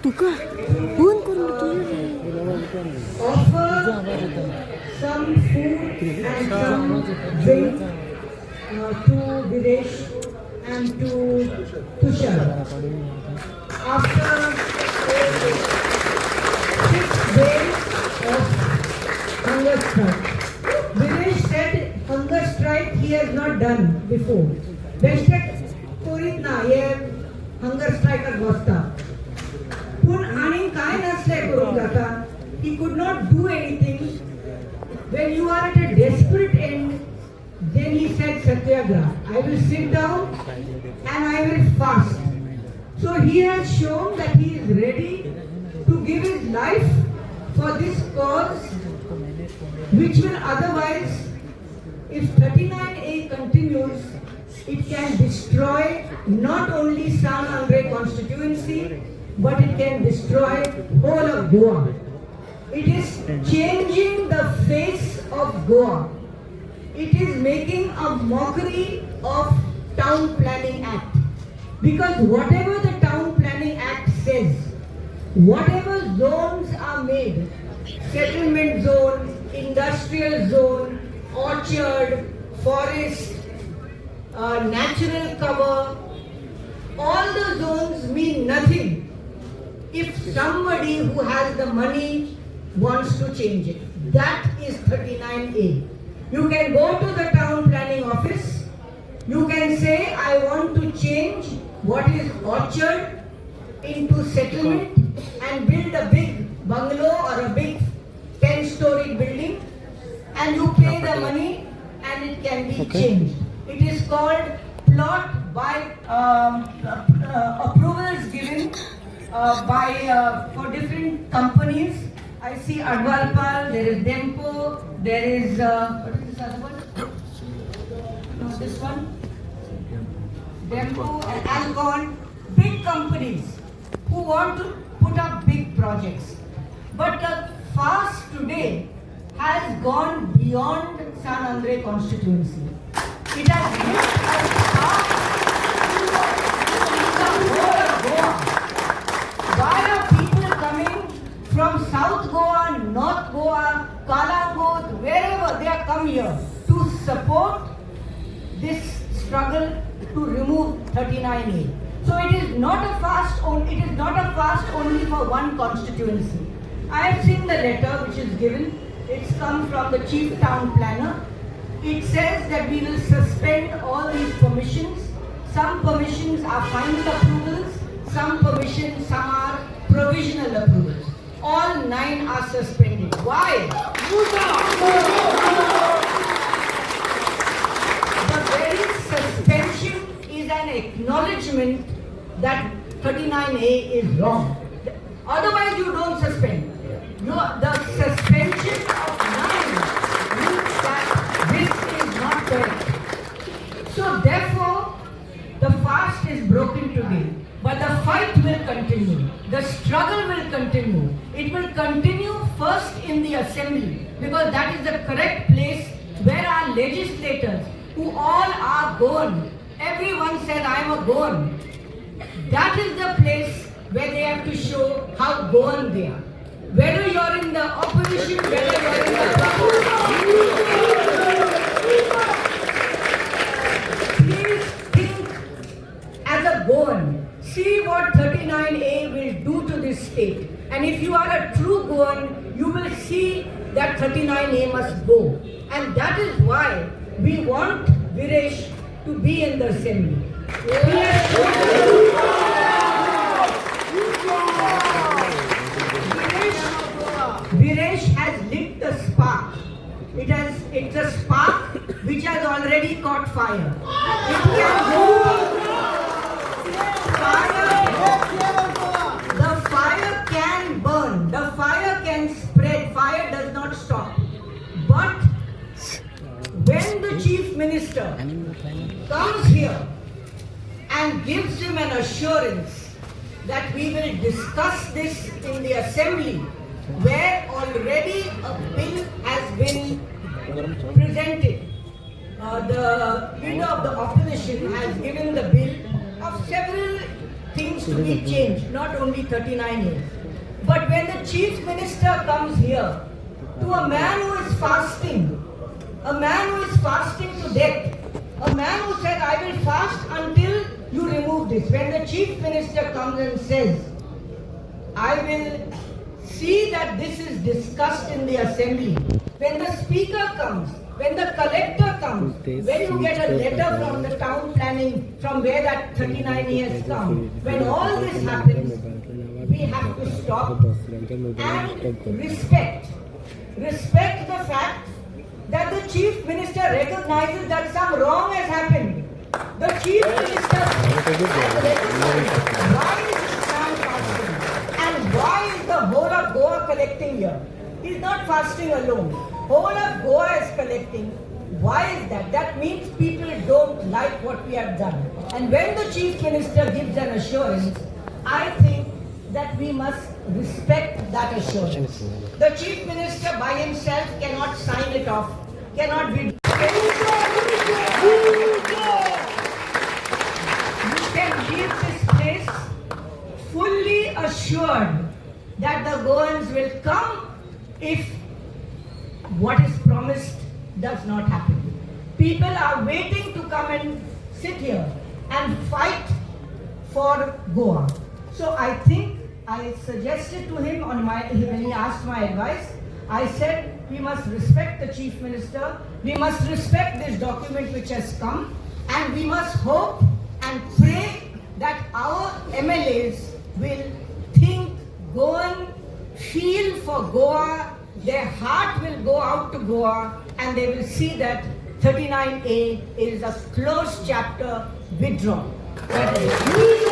तुका फोन करून तुझे offer some food and some drink to Videsh and to Tushar. After 6 days of hunger strike, Videsh said hunger strike he has not done before. Beshtek कोरीत ना हे hunger strike बसता. पूण आनी काय नसलें करूंक जाता. He could not do anything. When you are at a desperate end, then he said Satyagraha. I will sit down and I will fast. So he has shown that he is ready to give his life for this cause, which will otherwise, if 39A continues, it can destroy not only San Andre constituency, but it can destroy whole of Goa. It is changing the face of Goa. It is making a mockery of Town Planning Act. Because whatever the Town Planning Act says, whatever zones are made, settlement zone, industrial zone, orchard, forest, natural cover, all the zones mean nothing if somebody who has the money wants to change it. That is 39A. You can go to the town planning office. You can say, I want to change what is orchard into settlement and build a big bungalow or a big 10-story building, and you pay the money and it can be changed. It is called plot by approvals given by for different companies. I see Advalpal, there is Dempo, there is what is this other one? No, this one. Dempo and Alcon, big companies who want to put up big projects. But the fast today has gone beyond San Andre constituency. It has hit a fast in the whole of Goa. Why are people coming from South Goa, North Goa, Kalangod, wherever they are come here to support this struggle to remove 39A? So it is not a fast only for one constituency. I have seen the letter which is given. It's come from the chief town planner. It says that we will suspend all these permissions. Some permissions are final approvals, some are provisional approvals. All 9 are suspended. Why? The very suspension is an acknowledgement that 39A is wrong. Otherwise you don't suspend. The suspension of 9 means that this is not correct. So therefore, the fast is broken today. But the fight will continue. The struggle will continue. It will continue first in the assembly, because that is the correct place where our legislators, who all are Goan, everyone said I am a Goan. That is the place where they have to show how Goan they are. Whether you are in the opposition, whether you are in the government, please think as a Goan. See what 39A will do to this state. And if you are a true Goan, you will see that 39A must go. And that is why we want Videsh to be in the assembly. Videsh has lit the spark. It's a spark which has already caught fire. It can go. The fire can burn, the fire can spread, fire does not stop. But when the chief minister comes here and gives him an assurance that we will discuss this in the assembly, where already a bill has been presented. The leader of the opposition has given the bill of things to be changed, not only 39A. But when the chief minister comes here to a man who is fasting to death, a man who said, I will fast until you remove this. When the chief minister comes and says, I will see that this is discussed in the assembly. When the speaker comes, when the collector comes, when you get a letter from the town planning, from where that 39 years come, when all this happens, we have to stop and respect the fact that the chief minister recognizes that some wrong has happened. The chief minister recognizes why is this man fasting and why is the whole of Goa collecting here. He is not fasting alone. Whole of Goa is collecting. Why is that? That means people don't like what we have done. And when the chief minister gives an assurance, I think that we must respect that assurance. The chief minister by himself cannot sign it off, cannot be. You can leave this place fully assured that the Goans will come if what is promised does not happen. People are waiting to come and sit here and fight for Goa. So I think I suggested to him when he asked my advice, I said we must respect the chief minister, we must respect this document which has come, and we must hope and pray that our MLAs will think Goan, feel for Goa, their heart will go out to Goa, and they will see that 39A is a closed chapter, withdrawn. That is